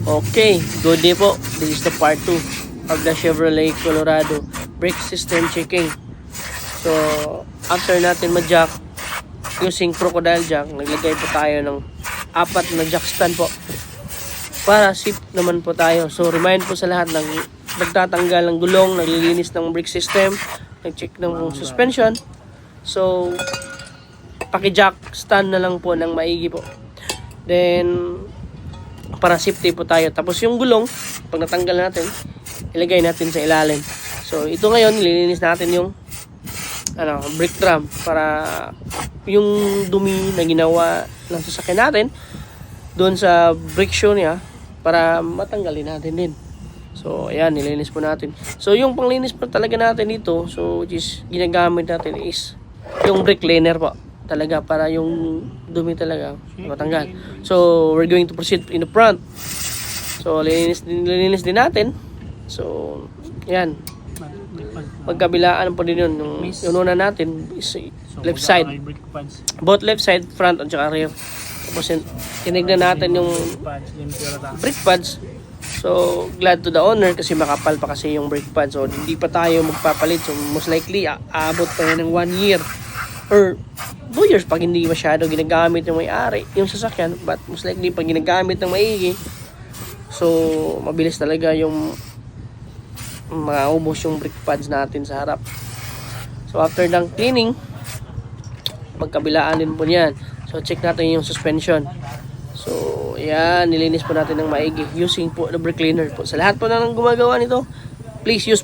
Okay, good day po. This is the part 2 of the Chevrolet Colorado brake system checking. So, after natin ma-jack using crocodile jack, naglagay po tayo ng 4 na jack stand po para safe naman po tayo. So, remind po sa lahat ng nagtatanggal ng gulong, naglilinis ng brake system, nag-check ng suspension. So, paki-jack stand na lang po ng maigi po. Then, para safety po tayo. Tapos yung gulong, pag natanggal natin, ilagay natin sa ilalim. So, ito ngayon, nililinis natin yung brake drum para yung dumi na ginawa ng sasakyan natin doon sa brake shoe niya para matanggalin natin din. So, ayan, nililinis po natin. So, yung panglinis po talaga natin dito, so, which is ginagamit natin is yung brake cleaner po. Talaga para yung dumi talaga matanggal. So, we're going to proceed in the front. So, lilinis din natin. So, yan. Magkabilaan po din yun. Yung una natin is left side. Both left side, front at saka rear. Tapos, tinignan natin yung brake pads. So, glad to the owner kasi makapal pa kasi yung brake pads. So, hindi pa tayo magpapalit. So, most likely, aabot pa yan ng 1 year. Or 2 years pag hindi masyado ginagamit ng may-ari yung sasakyan, but most likely pag ginagamit ng maigi, so mabilis talaga yung maubos yung brake pads natin sa harap. So after ng cleaning, magkabilaan din po niyan. So check natin yung suspension. So yan, nilinis po natin ng maigi using po the brake cleaner po. Sa lahat po na nang gumagawa nito, please use